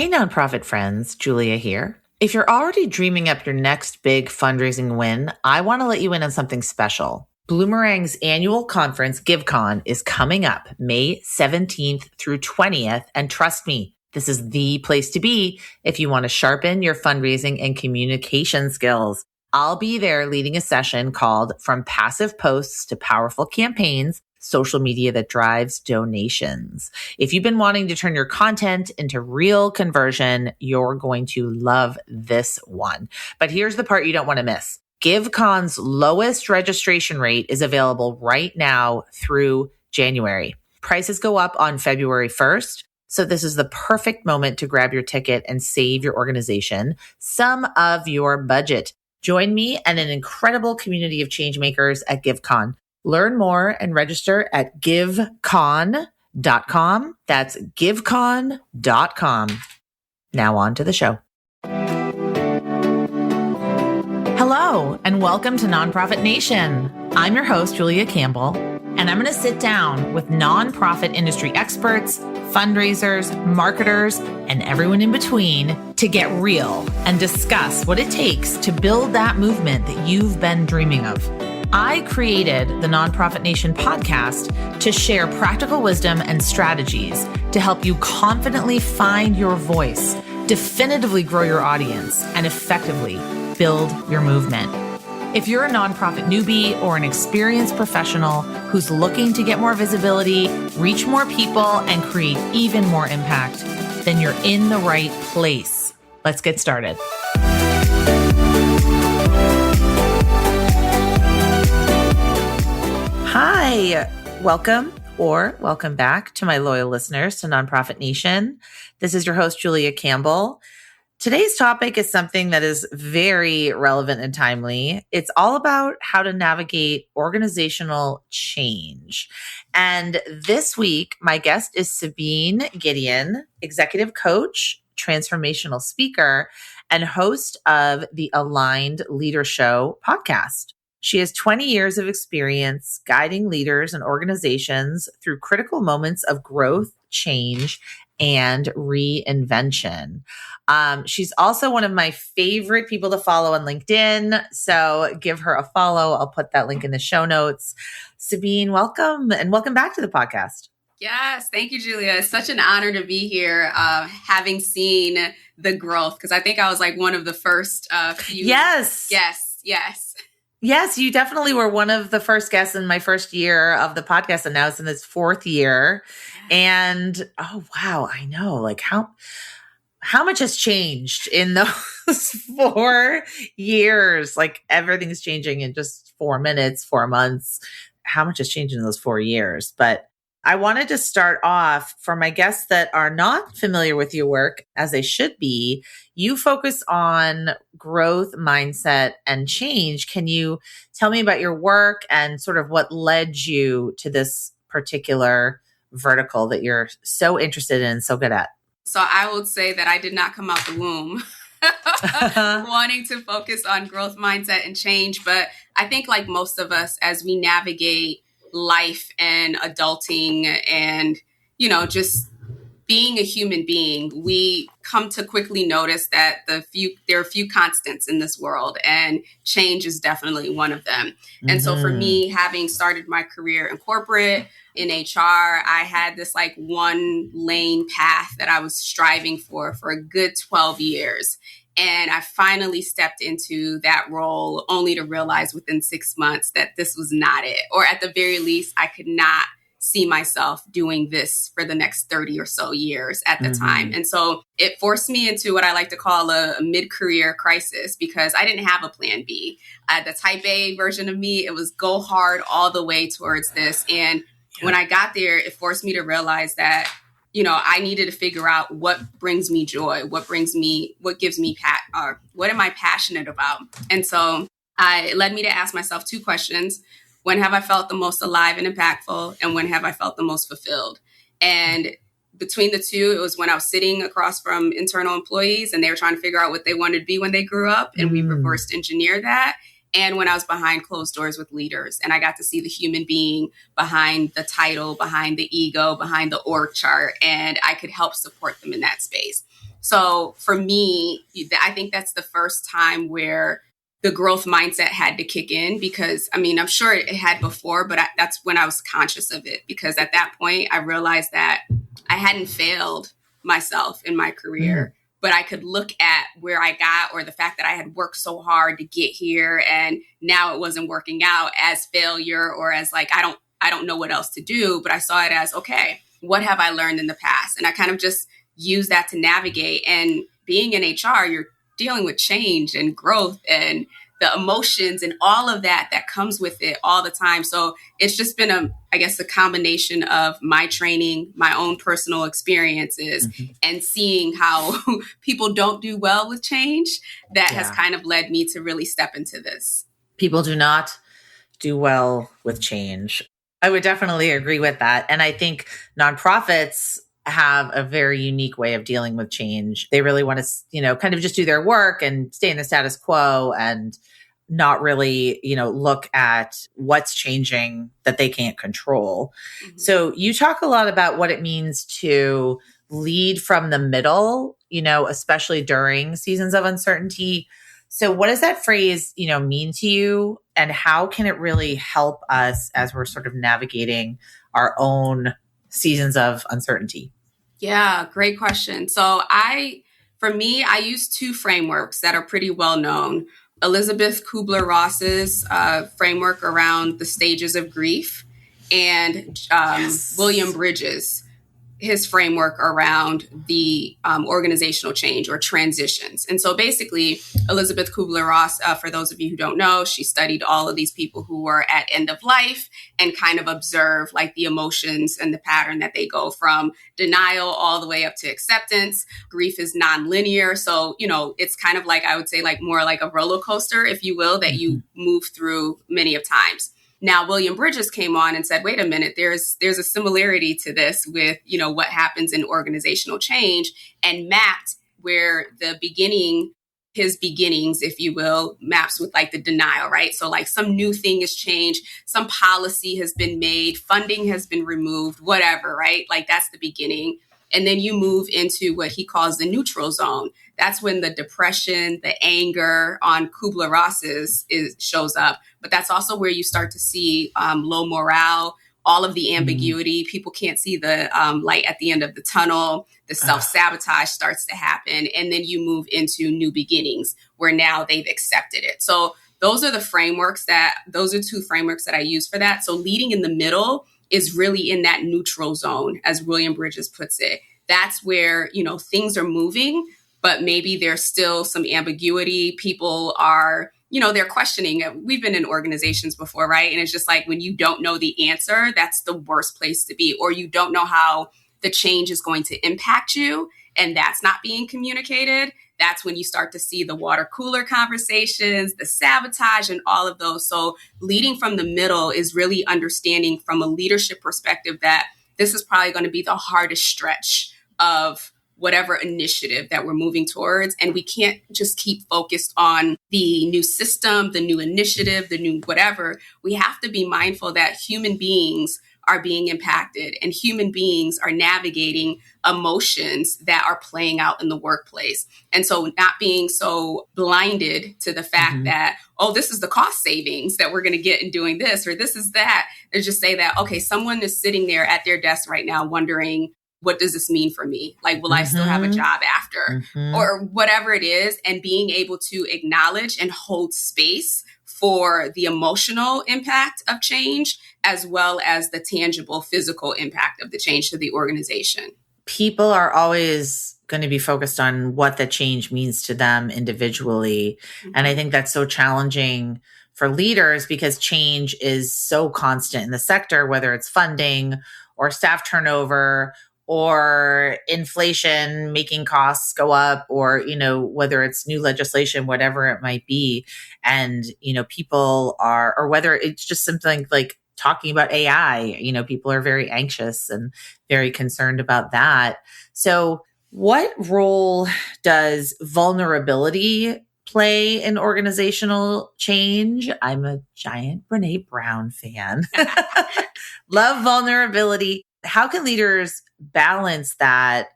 Hey, nonprofit friends, Julia here. If you're already dreaming up your next big fundraising win, I want to let you in on something special. Bloomerang's annual conference, GiveCon, is coming up May 17th through 20th. And trust me, this is the place to be if you want to sharpen your fundraising and communication skills. I'll be there leading a session called From Passive Posts to Powerful Campaigns, Social Media That Drives Donations. If you've been wanting to turn your content into real conversion, you're going to love this one. But here's the part you don't want to miss. GiveCon's lowest registration rate is available right now through January. Prices go up on February 1st. So this is the perfect moment to grab your ticket and save your organization some of your budget. Join me and an incredible community of changemakers at GiveCon. Learn more and register at givecon.com. That's givecon.com. Now on to the show. Hello, and welcome to Nonprofit Nation. I'm your host, Julia Campbell, and I'm going to sit down with nonprofit industry experts, fundraisers, marketers, and everyone in between to get real and discuss what it takes to build that movement that you've been dreaming of. I created the Nonprofit Nation podcast to share practical wisdom and strategies to help you confidently find your voice, definitively grow your audience, and effectively build your movement. If you're a nonprofit newbie or an experienced professional who's looking to get more visibility, reach more people, and create even more impact, then you're in the right place. Let's get started. Hi, welcome back to my loyal listeners to Nonprofit Nation. This is your host, Julia Campbell. Today's topic is something that is very relevant and timely. It's all about how to navigate organizational change. And this week, my guest is Sabine Gedeon, executive coach, transformational speaker, and host of the Aligned Leader Show podcast. She has 20 years of experience guiding leaders and organizations through critical moments of growth, change, and reinvention. She's also one of my favorite people to follow on LinkedIn. So give her a follow. I'll put that link in the show notes. Sabine, welcome and welcome back to the podcast. Yes. Thank you, Julia. It's such an honor to be here, having seen the growth, because I think I was like one of the first few. Yes. Yes, you definitely were one of the first guests in my first year of the podcast, and now it's in its fourth year. And oh wow, I know, like how much has changed in those 4 years? Like everything's changing in just 4 minutes, 4 months. How much has changed in those 4 years? But I wanted to start off for my guests that are not familiar with your work, as they should be. You focus on growth, mindset, and change. Can you tell me about your work and sort of what led you to this particular vertical that you're so interested in and so good at? So I would say that I did not come out the womb wanting to focus on growth, mindset, and change. But I think like most of us, as we navigate life and adulting and, just being a human being, we come to quickly notice that there are a few constants in this world, and change is definitely one of them. And so for me, having started my career in corporate, in HR, I had this like one lane path that I was striving for a good 12 years. And I finally stepped into that role only to realize within 6 months that this was not it. Or at the very least, I could not see myself doing this for the next 30 or so years at the time. And so it forced me into what I like to call a mid-career crisis, because I didn't have a plan B. The type A version of me, it was go hard all the way towards this. And when I got there, it forced me to realize that I needed to figure out what brings me joy, what gives me what am I passionate about? And so it led me to ask myself 2 questions. When have I felt the most alive and impactful? And when have I felt the most fulfilled? And between the two, it was when I was sitting across from internal employees and they were trying to figure out what they wanted to be when they grew up. And we reversed engineer that. And when I was behind closed doors with leaders and I got to see the human being behind the title, behind the ego, behind the org chart, and I could help support them in that space. So for me, I think that's the first time where the growth mindset had to kick in, because I mean, I'm sure it had before, but that's when I was conscious of it, because at that point I realized that I hadn't failed myself in my career, but I could look at where I got, or the fact that I had worked so hard to get here and now it wasn't working out, as failure, or as like, I don't know what else to do. But I saw it as, okay, what have I learned in the past? And I kind of just use that to navigate. And being in HR, you're dealing with change and growth and the emotions and all of that comes with it all the time. So it's just been a combination of my training, my own personal experiences, and seeing how people don't do well with change that has kind of led me to really step into this. People do not do well with change. I would definitely agree with that. And I think nonprofits have a very unique way of dealing with change. They really want to, kind of just do their work and stay in the status quo and not really, look at what's changing that they can't control. So you talk a lot about what it means to lead from the middle, especially during seasons of uncertainty. So what does that phrase, mean to you? And how can it really help us as we're sort of navigating our own seasons of uncertainty? Yeah, great question. So for me, I use two frameworks that are pretty well known. Elizabeth Kubler-Ross's framework around the stages of grief, and William Bridges, his framework around the organizational change or transitions. And so basically, Elizabeth Kubler-Ross, for those of you who don't know, she studied all of these people who were at end of life and kind of observed like the emotions and the pattern that they go from denial all the way up to acceptance. Grief is nonlinear. So, it's kind of like, I would say like more like a roller coaster, if you will, that you move through many of times. Now, William Bridges came on and said, wait a minute, there's a similarity to this with, what happens in organizational change, and mapped where his beginnings, if you will, maps with like the denial, right? So like some new thing has changed, some policy has been made, funding has been removed, whatever, right? Like that's the beginning. And then you move into what he calls the neutral zone. That's when the depression, the anger on Kubler-Ross's shows up. But that's also where you start to see low morale, all of the ambiguity. People can't see the light at the end of the tunnel. The self-sabotage starts to happen. And then you move into new beginnings where now they've accepted it. So those are two frameworks that I use for that. So leading in the middle is really in that neutral zone, as William Bridges puts it. That's where, things are moving, but maybe there's still some ambiguity. People are, they're questioning. We've been in organizations before, right? And it's just like when you don't know the answer, that's the worst place to be, or you don't know how the change is going to impact you, and that's not being communicated. That's when you start to see the water cooler conversations, the sabotage, and all of those. So leading from the middle is really understanding from a leadership perspective that this is probably going to be the hardest stretch of whatever initiative that we're moving towards. And we can't just keep focused on the new system, the new initiative, the new whatever. We have to be mindful that human beings are being impacted and human beings are navigating emotions that are playing out in the workplace. And so not being so blinded to the fact that, this is the cost savings that we're going to get in doing this, or this is that. Or just say that, okay, someone is sitting there at their desk right now wondering, what does this mean for me? Like, will I still have a job after? Or whatever it is, and being able to acknowledge and hold space for the emotional impact of change, as well as the tangible physical impact of the change to the organization. People are always going to be focused on what the change means to them individually. And I think that's so challenging for leaders because change is so constant in the sector, whether it's funding or staff turnover or inflation making costs go up, or, whether it's new legislation, whatever it might be. And, people are, or whether it's just something like talking about AI, people are very anxious and very concerned about that. So what role does vulnerability play in organizational change? I'm a giant Brené Brown fan. Love vulnerability. How can leaders balance that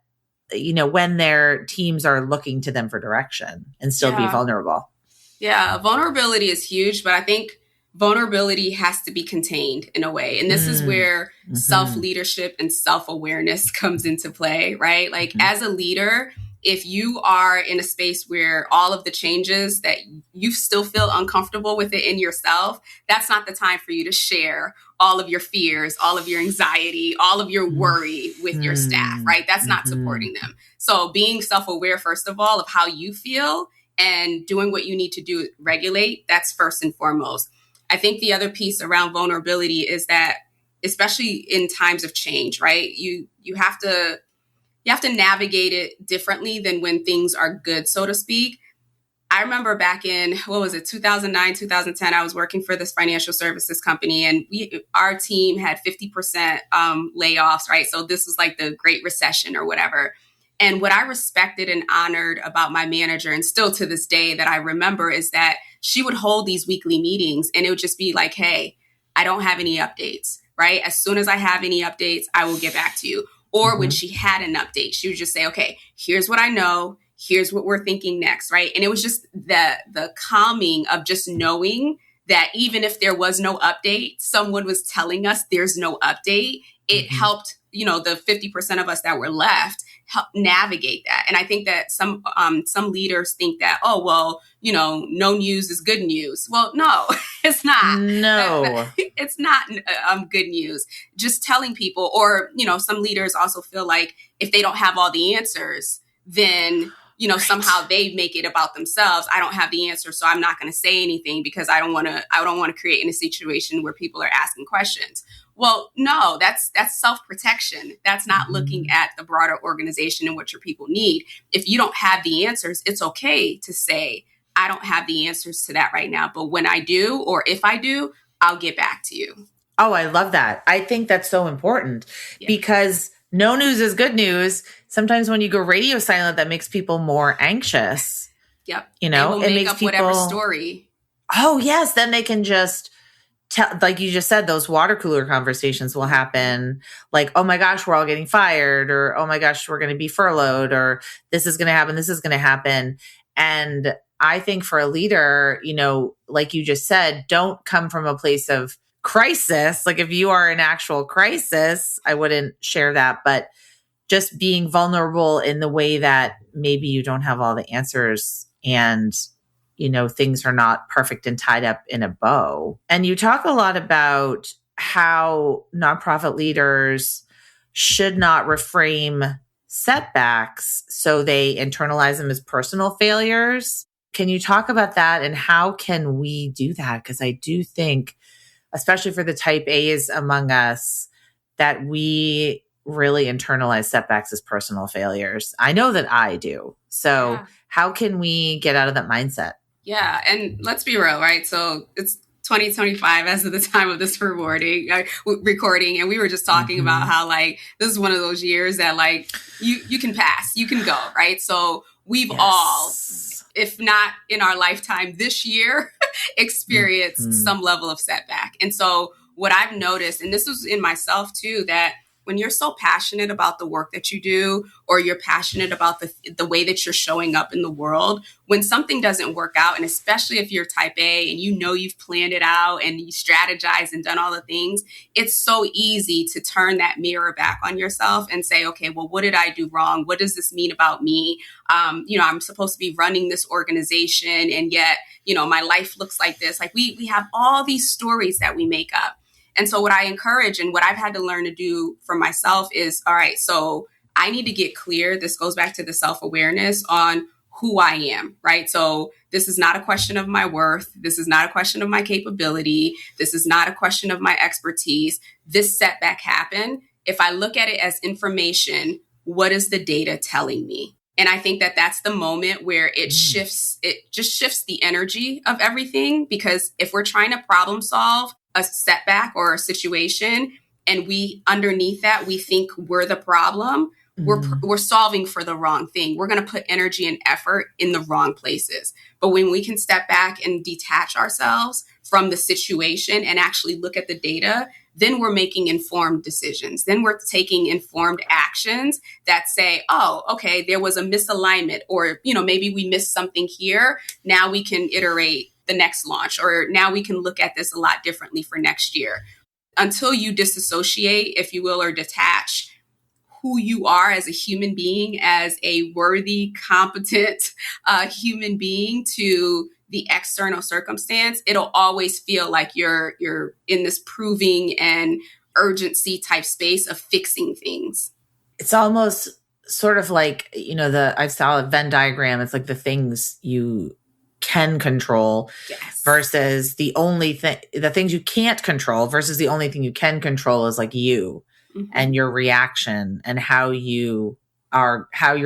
when their teams are looking to them for direction and still be vulnerable. Yeah, vulnerability is huge, but I think vulnerability has to be contained in a way. And this is where self-leadership and self-awareness comes into play, right? Like as a leader, if you are in a space where all of the changes that you still feel uncomfortable with it in yourself, that's not the time for you to share all of your fears, all of your anxiety, all of your worry with your staff, right? That's not supporting them. So being self-aware, first of all, of how you feel and doing what you need to do, regulate, that's first and foremost. I think the other piece around vulnerability is that, especially in times of change, right? You have to navigate it differently than when things are good, so to speak. I remember back in, 2009, 2010, I was working for this financial services company, and our team had 50% layoffs, right? So this was like the Great Recession or whatever. And what I respected and honored about my manager, and still to this day that I remember, is that she would hold these weekly meetings and it would just be like, hey, I don't have any updates, right? As soon as I have any updates, I will get back to you. Or when she had an update, she would just say, okay, here's what I know. Here's what we're thinking next, right? And it was just the calming of just knowing that even if there was no update, someone was telling us there's no update. It helped, the 50% of us that were left help navigate that. And I think that some leaders think that, no news is good news. Well, no, it's not. No, it's not good news. Just telling people, or, some leaders also feel like if they don't have all the answers, then, somehow they make it about themselves. I don't have the answer, so I'm not going to say anything because I don't want to create in a situation where people are asking questions. Well, no, that's self-protection. That's not looking at the broader organization and what your people need. If you don't have the answers, it's okay to say, I don't have the answers to that right now. But when I do, or if I do, I'll get back to you. Oh, I love that. I think that's so important because no news is good news. Sometimes when you go radio silent, that makes people more anxious. Yep. It makes up whatever story. Oh, yes. Then they can just tell, like you just said, those water cooler conversations will happen. Like, oh my gosh, we're all getting fired, or oh my gosh, we're going to be furloughed, or this is going to happen. This is going to happen. And I think for a leader, like you just said, don't come from a place of crisis. Like if you are in actual crisis, I wouldn't share that, but just being vulnerable in the way that maybe you don't have all the answers and, things are not perfect and tied up in a bow. And you talk a lot about how nonprofit leaders should not reframe setbacks so they internalize them as personal failures. Can you talk about that and how can we do that? Because I do think, especially for the type A's among us, that we really internalize setbacks as personal failures. I know that I do. So how can we get out of that mindset? Yeah. And let's be real, right? So it's 2025 as of the time of this recording. And we were just talking about how this is one of those years that you can pass, you can go, right? So we've all, if not in our lifetime this year, experienced some level of setback. And so what I've noticed, and this was in myself too, that when you're so passionate about the work that you do, or you're passionate about the way that you're showing up in the world, when something doesn't work out, and especially if you're type A and you've planned it out and you strategize and done all the things, it's so easy to turn that mirror back on yourself and say, okay, well, what did I do wrong? What does this mean about me? I'm supposed to be running this organization, and yet, my life looks like this. Like we have all these stories that we make up. And so what I encourage and what I've had to learn to do for myself is, all right, so I need to get clear. This goes back to the self-awareness on who I am, right? So this is not a question of my worth. This is not a question of my capability. This is not a question of my expertise. This setback happened. If I look at it as information, what is the data telling me? And I think that that's the moment where it just shifts the energy of everything. Because if we're trying to problem solve a setback or a situation, and we underneath that, we think we're the problem, we're solving for the wrong thing. We're going to put energy and effort in the wrong places. But when we can step back and detach ourselves from the situation and actually look at the data, then we're making informed decisions. Then we're taking informed actions that say, oh, okay, there was a misalignment, or, maybe we missed something here. Now we can iterate the next launch, or now we can look at this a lot differently for next year. Until you disassociate, if you will, or detach who you are as a human being, as a worthy, competent human being to the external circumstance, it'll always feel like you're in this proving and urgency type space of fixing things. It's almost sort of like, I saw a Venn diagram. It's like the things you can control versus the things you can't control versus the only thing you can control is like you and your reaction and how you're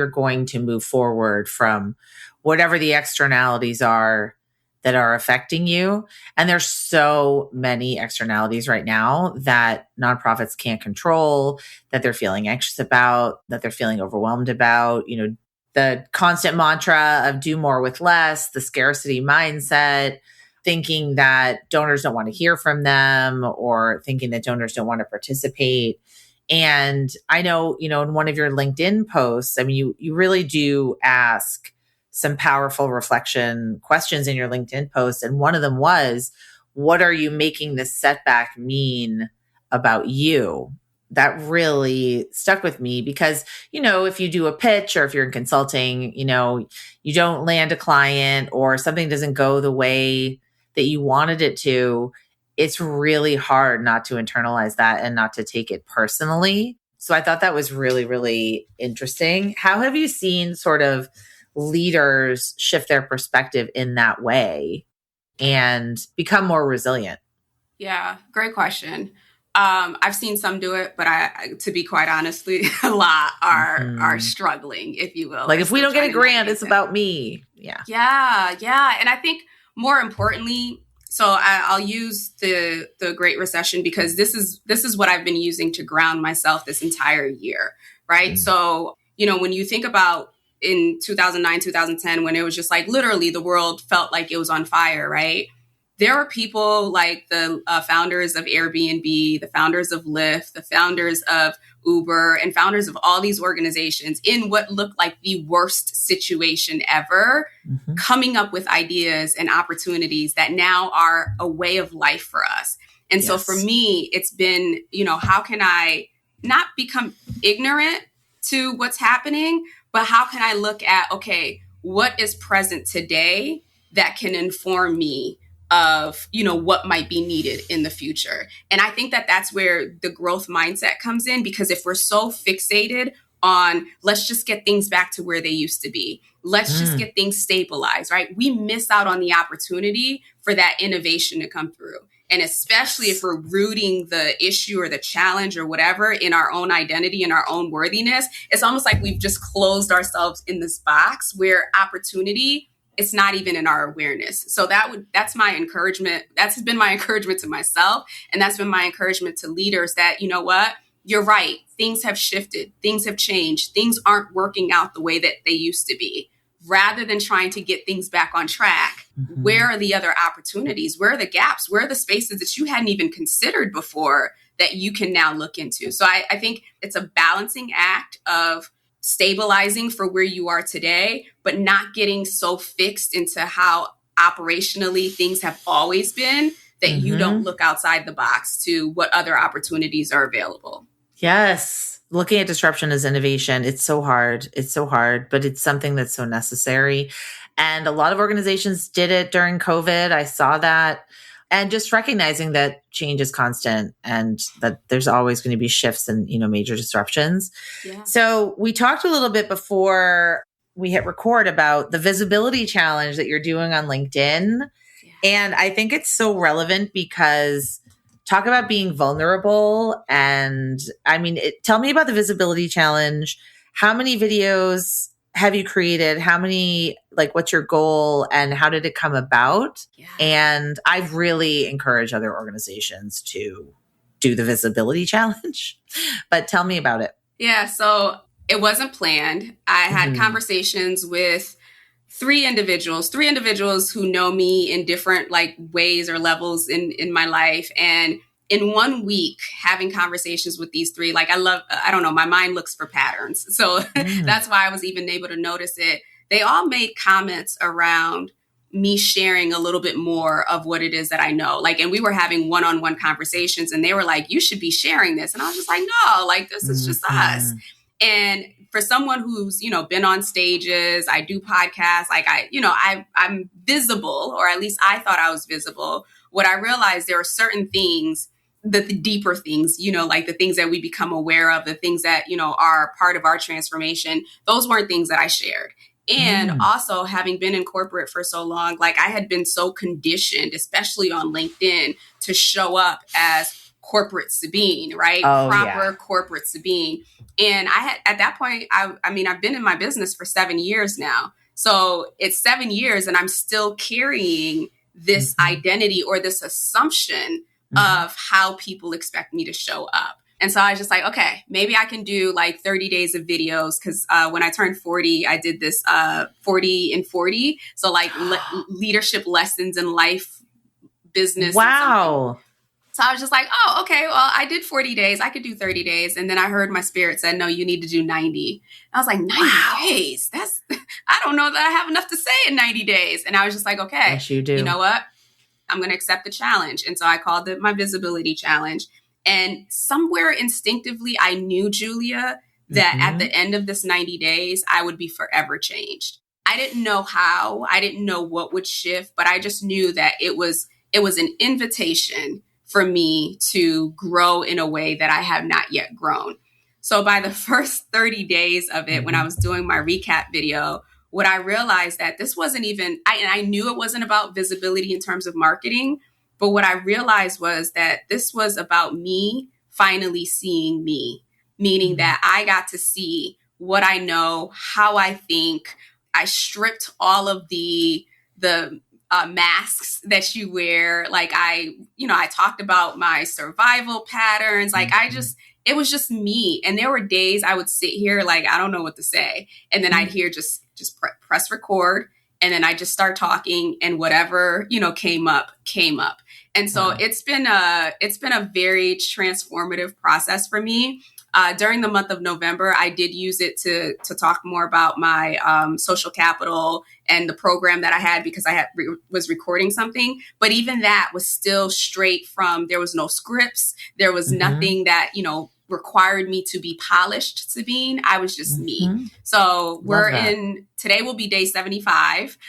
going to move forward from whatever the externalities are that are affecting you. And there's so many externalities right now that nonprofits can't control, that they're feeling anxious about, that they're feeling overwhelmed about, the constant mantra of do more with less, the scarcity mindset, thinking that donors don't want to hear from them or thinking that donors don't want to participate. And I know, in one of your LinkedIn posts, you really do ask some powerful reflection questions in your LinkedIn post. And one of them was, what are you making this setback mean about you? That really stuck with me because, if you do a pitch or if you're in consulting, you don't land a client or something doesn't go the way that you wanted it to, it's really hard not to internalize that and not to take it personally. So I thought that was really, really interesting. How have you seen sort of leaders shift their perspective in that way and become more resilient? Yeah, great question. I've seen some do it, but to be quite honestly, a lot are struggling, if you will. Like if we don't get a grant, it's about me. Yeah. Yeah. And I think more importantly, so I'll use the Great Recession because this is what I've been using to ground myself this entire year, right? So, when you think about in 2009, 2010, when it was just like literally the world felt like it was on fire, right? There are people like the founders of Airbnb, the founders of Lyft, the founders of Uber, and founders of all these organizations in what looked like the worst situation ever, coming up with ideas and opportunities that now are a way of life for us. And so for me, it's been, how can I not become ignorant to what's happening, but how can I look at, okay, what is present today that can inform me of, what might be needed in the future. And I think that that's where the growth mindset comes in, because if we're so fixated on let's just get things back to where they used to be, let's just get things stabilized, right? We miss out on the opportunity for that innovation to come through. And especially if we're rooting the issue or the challenge or whatever in our own identity and our own worthiness, it's almost like we've just closed ourselves in this box where opportunity, it's not even in our awareness. So that's my encouragement. That's been my encouragement to myself. And that's been my encouragement to leaders that, you know what, you're right. Things have shifted. Things have changed. Things aren't working out the way that they used to be. Rather than trying to get things back on track, where are the other opportunities? Where are the gaps? Where are the spaces that you hadn't even considered before that you can now look into? So I think it's a balancing act of stabilizing for where you are today, but not getting so fixed into how operationally things have always been that you don't look outside the box to what other opportunities are available. Yes. Looking at disruption as innovation, it's so hard. It's so hard, but it's something that's so necessary. And a lot of organizations did it during COVID. I saw that. And just recognizing that change is constant and that there's always going to be shifts and, major disruptions. Yeah. So we talked a little bit before we hit record about the visibility challenge that you're doing on LinkedIn. Yeah. And I think it's so relevant because talk about being vulnerable. And tell me about the visibility challenge. How many videos have you created? How many, what's your goal and how did it come about? Yeah. And I've really encouraged other organizations to do the visibility challenge, but tell me about it. Yeah. So it wasn't planned. I had conversations with three individuals who know me in different ways or levels in my life. And in 1 week, having conversations with these three, like I don't know, my mind looks for patterns. So that's why I was even able to notice it. They all made comments around me sharing a little bit more of what it is that I know. Like, and we were having one-on-one conversations and they were like, you should be sharing this. And I was just like, no, like, this is just us. And for someone who's, you know, been on stages, I do podcasts, like I'm visible, or at least I thought I was visible. What I realized, there are certain things, the deeper things, you know, like the things that we become aware of, the things that, you know, are part of our transformation. Those weren't things that I shared. And also, having been in corporate for so long, like I had been so conditioned, especially on LinkedIn, to show up as corporate Sabine, right? Proper corporate Sabine. And I had, at that point, I mean, I've been in my business for 7 years now. So it's 7 years and I'm still carrying this identity or this assumption of how people expect me to show up. And so I was just like, okay, maybe I can do like 30 days of videos. Because when I turned 40, I did this 40 in 40. So like leadership lessons in life, business. Wow. So I was just like, oh, okay, well, I did 40 days. I could do 30 days. And then I heard my spirit said, no, you need to do 90. I was like, 90 days? I don't know that I have enough to say in 90 days. And I was just like, okay, yes, you do. You know what? I'm going to accept the challenge. And so I called it my visibility challenge. And somewhere instinctively, I knew, Julia, that at the end of this 90 days, I would be forever changed. I didn't know how, I didn't know what would shift, but I just knew that it was an invitation for me to grow in a way that I have not yet grown. So by the first 30 days of it, when I was doing my recap video, what I realized that this wasn't even, I knew it wasn't about visibility in terms of marketing. But what I realized was that this was about me finally seeing me, meaning that I got to see what I know, how I think. I stripped all of the masks that you wear. Like I talked about my survival patterns. Like it was just me. And there were days I would sit here like, I don't know what to say. And then I'd hear just press record. And then I just start talking and whatever, came up. And so it's been a very transformative process for me. During the month of November, I did use it to talk more about my social capital and the program that I had, because I was recording something. But even that was still straight from, there was no scripts. There was nothing that, required me to be polished, Sabine. I was just me. So today will be day 75.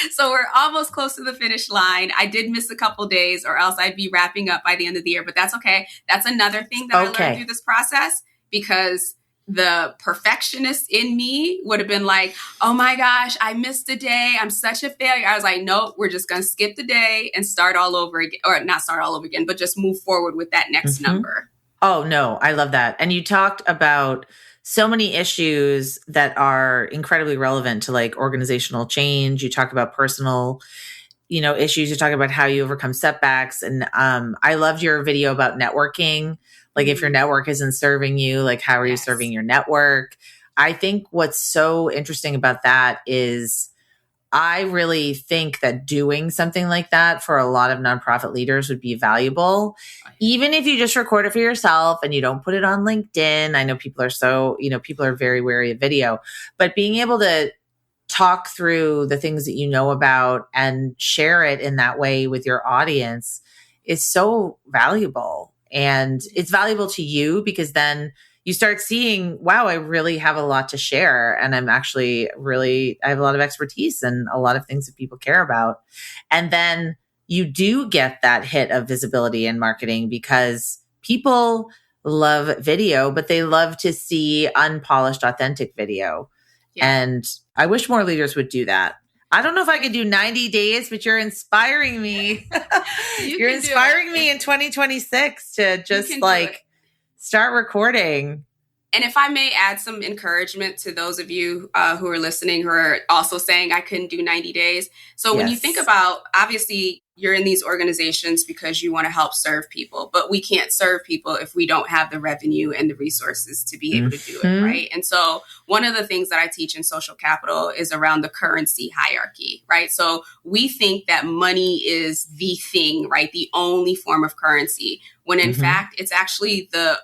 So we're almost close to the finish line. I did miss a couple days, or else I'd be wrapping up by the end of the year, but that's okay. That's another thing that I learned through this process, because the perfectionist in me would have been like, oh my gosh, I missed a day. I'm such a failure. I was like, nope, we're just going to skip the day and start all over again, or not start all over again, but just move forward with that next number. Oh, no, I love that. And you talked about so many issues that are incredibly relevant to like organizational change. You talk about personal, issues. You talk about how you overcome setbacks. And I loved your video about networking. Like if your network isn't serving you, like how are you serving your network? I think what's so interesting about that is I really think that doing something like that for a lot of nonprofit leaders would be valuable. Even if you just record it for yourself and you don't put it on LinkedIn. I know people are very wary of video, but being able to talk through the things that you know about and share it in that way with your audience is so valuable. And it's valuable to you because then you start seeing, wow, I really have a lot to share. And I have a lot of expertise and a lot of things that people care about. And then you do get that hit of visibility in marketing, because people love video, but they love to see unpolished, authentic video. Yeah. And I wish more leaders would do that. I don't know if I could do 90 days, but you're inspiring me. You're inspiring me in 2026 to just start recording. And if I may add some encouragement to those of you who are listening, who are also saying I couldn't do 90 days. So when you think about, obviously, you're in these organizations because you want to help serve people, but we can't serve people if we don't have the revenue and the resources to be able to do it, right? And so one of the things that I teach in social capital is around the currency hierarchy, right? So we think that money is the thing, right? The only form of currency, when in fact, it's actually the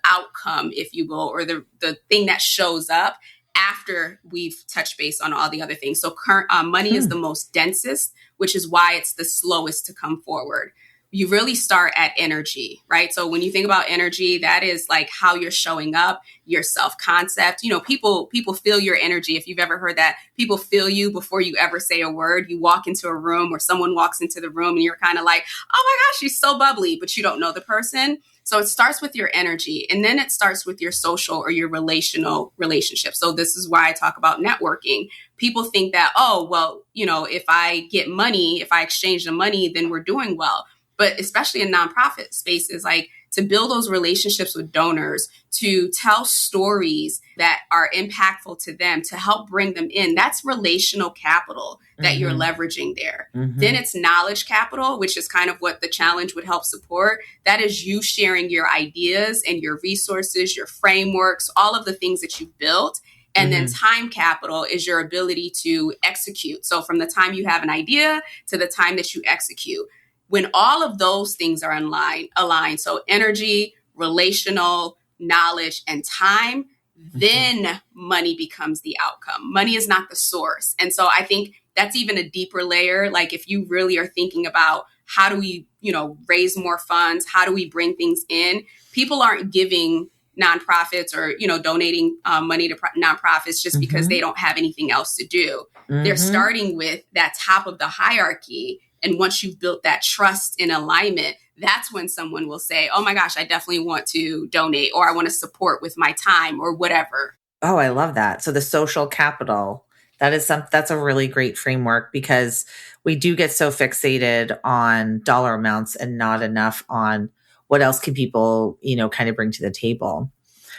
outcome, if you will, or the thing that shows up after we've touched base on all the other things. So money is the most densest, which is why it's the slowest to come forward. You really start at energy, right? So when you think about energy, that is like how you're showing up, your self-concept. You know, people feel your energy. If you've ever heard that, people feel you before you ever say a word. You walk into a room or someone walks into the room and you're kind of like, oh my gosh, she's so bubbly, but you don't know the person. So it starts with your energy, and then it starts with your social or your relational relationship. So this is why I talk about networking. People think that, oh, well, you know, if I get money, if I exchange the money, then we're doing well. But especially in nonprofit spaces, like to build those relationships with donors, to tell stories that are impactful to them, to help bring them in, that's relational capital that you're leveraging there. Then it's knowledge capital, which is kind of what the challenge would help support. That is you sharing your ideas and your resources, your frameworks, all of the things that you've built. And then time capital is your ability to execute. So from the time you have an idea to the time that you execute. When all of those things are aligned, so energy, relational, knowledge, and time, then money becomes the outcome. Money is not the source. And so I think that's even a deeper layer. Like if you really are thinking about how do we, you know, raise more funds? How do we bring things in? People aren't giving nonprofits or, you know, donating money to nonprofits just because they don't have anything else to do. They're starting with that top of the hierarchy. And once you've built that trust and alignment, that's when someone will say, oh my gosh, I definitely want to donate, or I want to support with my time or whatever. Oh, I love that. So the social capital, that's a really great framework, because we do get so fixated on dollar amounts and not enough on what else can people, you know, kind of bring to the table.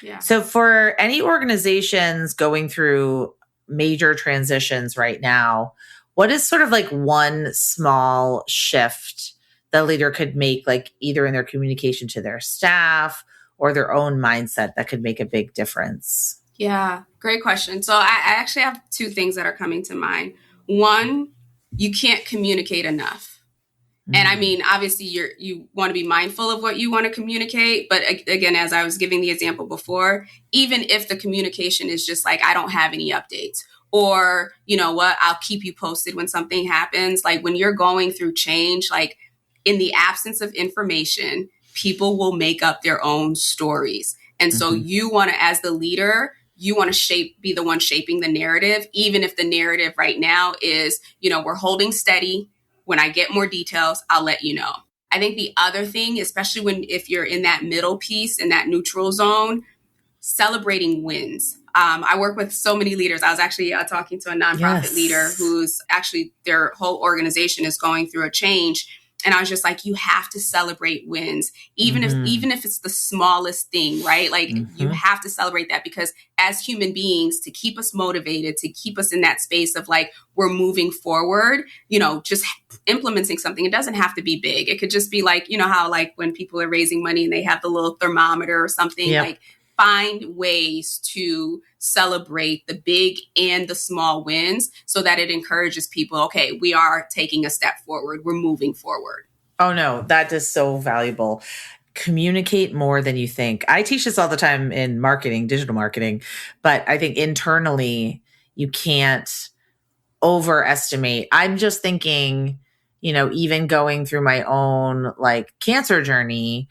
Yeah. So for any organizations going through major transitions right now, what is sort of like one small shift the leader could make, like either in their communication to their staff or their own mindset, that could make a big difference? Yeah, great question. So I actually have two things that are coming to mind. One, you can't communicate enough. And I mean, obviously you want to be mindful of what you want to communicate. But again, as I was giving the example before, even if the communication is just like, I don't have any updates, or, you know what, I'll keep you posted when something happens. Like when you're going through change, like in the absence of information, people will make up their own stories. And so you want to, as the leader, you want to be the one shaping the narrative, even if the narrative right now is, you know, we're holding steady. When I get more details, I'll let you know. I think the other thing, especially if you're in that middle piece, in that neutral zone, celebrating wins. I work with so many leaders. I was actually talking to a nonprofit leader who's actually, their whole organization is going through a change. And I was just like, you have to celebrate wins, even if it's the smallest thing, right? Like you have to celebrate that, because as human beings, to keep us motivated, to keep us in that space of like, we're moving forward, you know, just implementing something. It doesn't have to be big. It could just be like, you know, how like when people are raising money and they have the little thermometer or something, like find ways to celebrate the big and the small wins so that it encourages people, okay, we are taking a step forward. We're moving forward. Oh, no, that is so valuable. Communicate more than you think. I teach this all the time in marketing, digital marketing, but I think internally you can't overestimate. I'm just thinking, you know, even going through my own like cancer journey,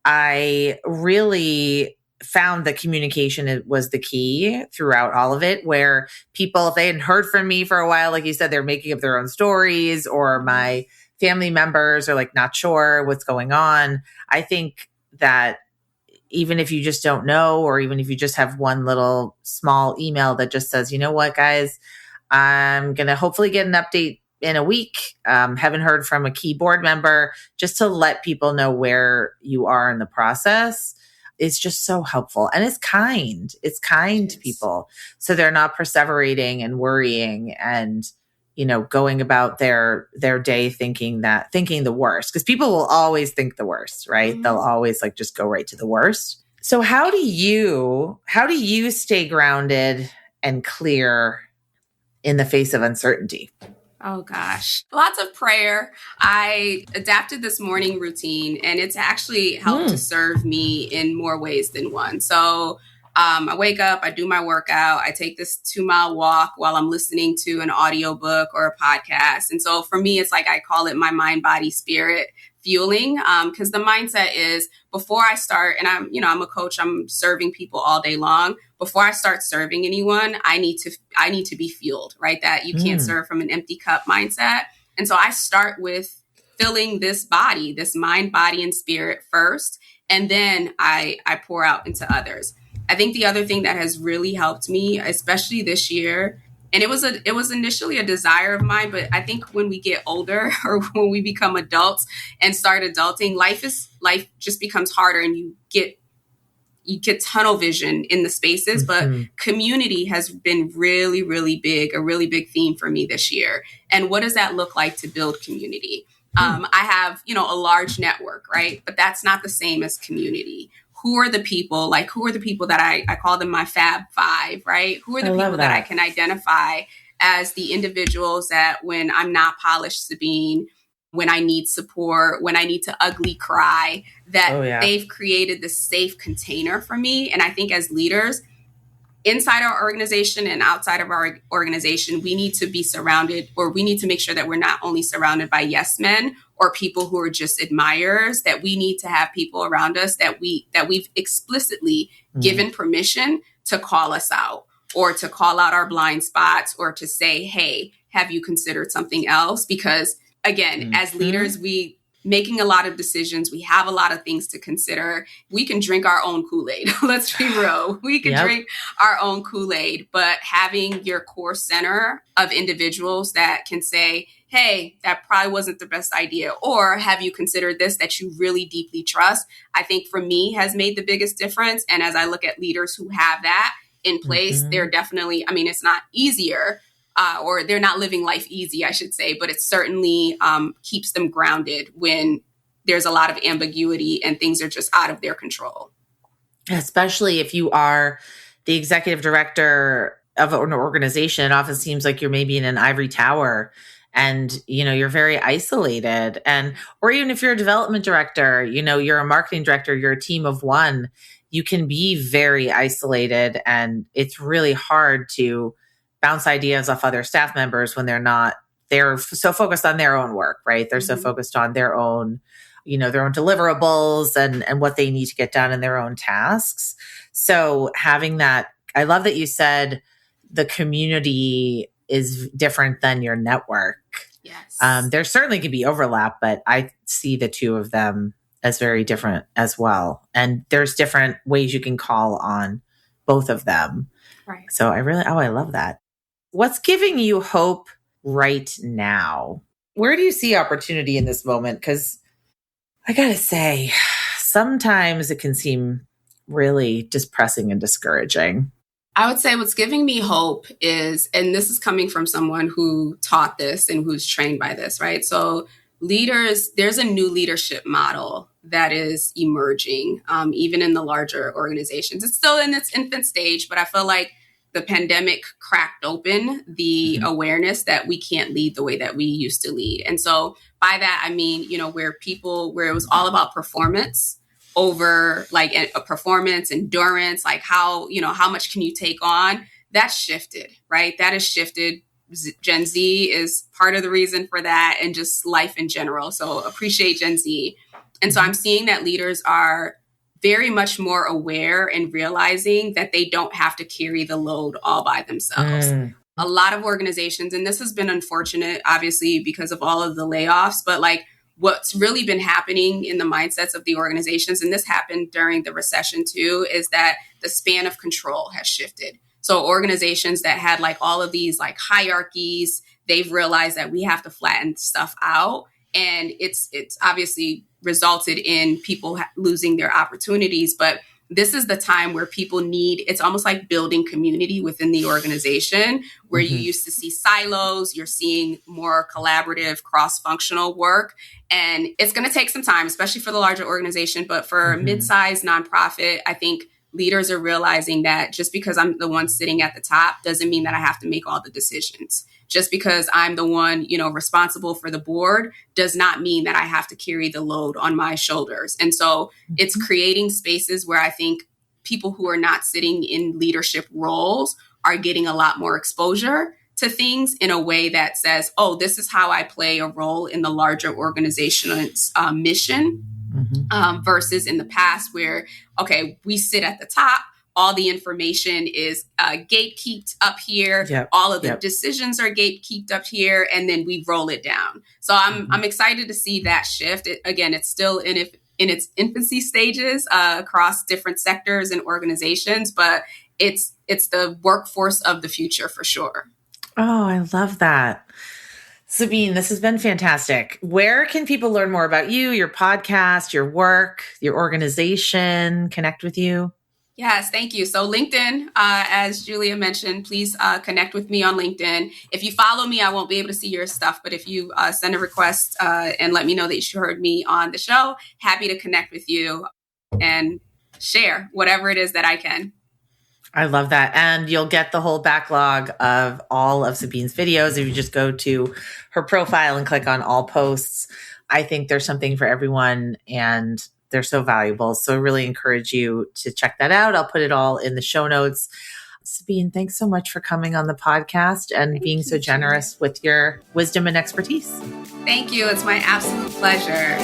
I really found that communication was the key throughout all of it, where people, if they hadn't heard from me for a while, like you said, they're making up their own stories, or my family members are like not sure what's going on. I think that even if you just don't know, or even if you just have one little small email that just says, you know what, guys, I'm going to hopefully get an update in a week. Haven't heard from a key board member, just to let people know where you are in the process. It's just so helpful. And it's kind. It's kind to people. So they're not perseverating and worrying and going about their day thinking the worst, because people will always think the worst, right? Mm-hmm. They'll always just go right to the worst. So how do you stay grounded and clear in the face of uncertainty? Oh gosh, lots of prayer. I adapted this morning routine, and it's actually helped to serve me in more ways than one. So I wake up, I do my workout, I take this 2-mile walk while I'm listening to an audiobook or a podcast. And so for me, it's I call it my mind, body, spirit fueling, because the mindset is before I start, and I'm a coach, I'm serving people all day long. Before I start serving anyone, I need to be fueled, right? That you can't serve from an empty cup mindset. And so I start with filling this body, this mind, body, and spirit first. And then I pour out into others. I think the other thing that has really helped me, especially this year, and it was initially a desire of mine, but I think when we get older or when we become adults and start adulting, life just becomes harder, and you get tunnel vision in the spaces. Mm-hmm. But community has been really, really big, a really big theme for me this year. And what does that look like to build community? I have, a large network, right? But that's not the same as community. Who are the people that I call them my Fab Five, right? Who are the people that I can identify as the individuals that when I'm not polished, Sabine, when I need support, when I need to ugly cry, that they've created this safe container for me. And I think as leaders, inside our organization and outside of our organization, we need to be surrounded, or we need to make sure that we're not only surrounded by yes men or people who are just admirers, that we need to have people around us that we've explicitly given permission to call us out, or to call out our blind spots, or to say, hey, have you considered something else? Because again, as leaders, we making a lot of decisions. We have a lot of things to consider. We can drink our own Kool-Aid. Let's be real. We can drink our own Kool-Aid, but having your core center of individuals that can say, hey, that probably wasn't the best idea, or have you considered this, that you really deeply trust, I think for me has made the biggest difference. And as I look at leaders who have that in place, they're definitely, it's not easier, or they're not living life easy, I should say, but it certainly keeps them grounded when there's a lot of ambiguity and things are just out of their control. Especially if you are the executive director of an organization, it often seems like you're maybe in an ivory tower and, you're very isolated. Or even if you're a development director, you're a marketing director, you're a team of one, you can be very isolated, and it's really hard to bounce ideas off other staff members when they're so focused on their own work, right? They're so focused on their own deliverables and what they need to get done in their own tasks. So having that, I love that you said the community is different than your network. Yes. There certainly could be overlap, but I see the two of them as very different as well. And there's different ways you can call on both of them. Right. So I love that. What's giving you hope right now? Where do you see opportunity in this moment? Because I got to say, sometimes it can seem really depressing and discouraging. I would say what's giving me hope is, and this is coming from someone who taught this and who's trained by this, right? So leaders, there's a new leadership model that is emerging, even in the larger organizations. It's still in its infant stage, but I feel like the pandemic cracked open the awareness that we can't lead the way that we used to lead. And so by that, I mean, where it was all about performance over a performance, endurance, how much can you take on? That's shifted, right? That has shifted. Gen Z is part of the reason for that, and just life in general. So appreciate Gen Z. And so I'm seeing that leaders are very much more aware and realizing that they don't have to carry the load all by themselves. A lot of organizations, and this has been unfortunate, obviously, because of all of the layoffs, but what's really been happening in the mindsets of the organizations, and this happened during the recession too, is that the span of control has shifted. So organizations that had all of these hierarchies, they've realized that we have to flatten stuff out. And it's obviously resulted in people losing their opportunities. But this is the time where people need, it's almost like building community within the organization where you used to see silos, you're seeing more collaborative cross-functional work. And it's going to take some time, especially for the larger organization. But for a mid-sized nonprofit, I think leaders are realizing that just because I'm the one sitting at the top doesn't mean that I have to make all the decisions. Just because I'm the one, responsible for the board does not mean that I have to carry the load on my shoulders. And so it's creating spaces where I think people who are not sitting in leadership roles are getting a lot more exposure to things in a way that says, oh, this is how I play a role in the larger organization's mission, versus in the past where, okay, we sit at the top. All the information is gatekeeped up here. Yep. All of the decisions are gatekeeped up here, and then we roll it down. So I'm excited to see that shift. It's still in its infancy stages across different sectors and organizations, but it's the workforce of the future for sure. Oh, I love that. Sabine, this has been fantastic. Where can people learn more about you, your podcast, your work, your organization, connect with you? Yes, thank you. So LinkedIn, as Julia mentioned, please connect with me on LinkedIn. If you follow me, I won't be able to see your stuff, but if you send a request and let me know that you heard me on the show, happy to connect with you and share whatever it is that I can. I love that. And you'll get the whole backlog of all of Sabine's videos if you just go to her profile and click on all posts. I think there's something for everyone, and they're so valuable. So I really encourage you to check that out. I'll put it all in the show notes. Sabine, thanks so much for coming on the podcast and being so generous with your wisdom and expertise. Thank you. It's my absolute pleasure.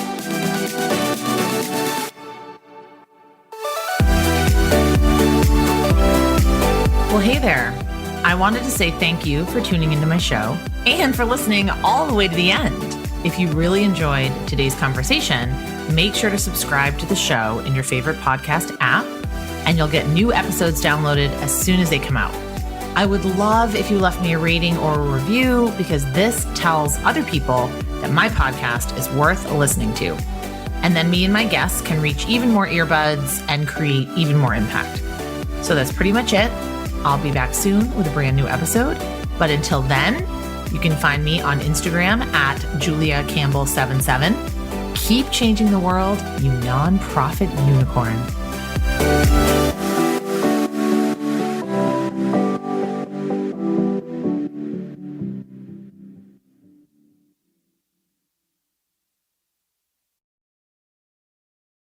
Well, hey there. I wanted to say thank you for tuning into my show and for listening all the way to the end. If you really enjoyed today's conversation, make sure to subscribe to the show in your favorite podcast app, and you'll get new episodes downloaded as soon as they come out. I would love if you left me a rating or a review, because this tells other people that my podcast is worth listening to. And then me and my guests can reach even more earbuds and create even more impact. So that's pretty much it. I'll be back soon with a brand new episode. But until then, you can find me on Instagram at JuliaCampbell77. Keep changing the world, you nonprofit unicorn.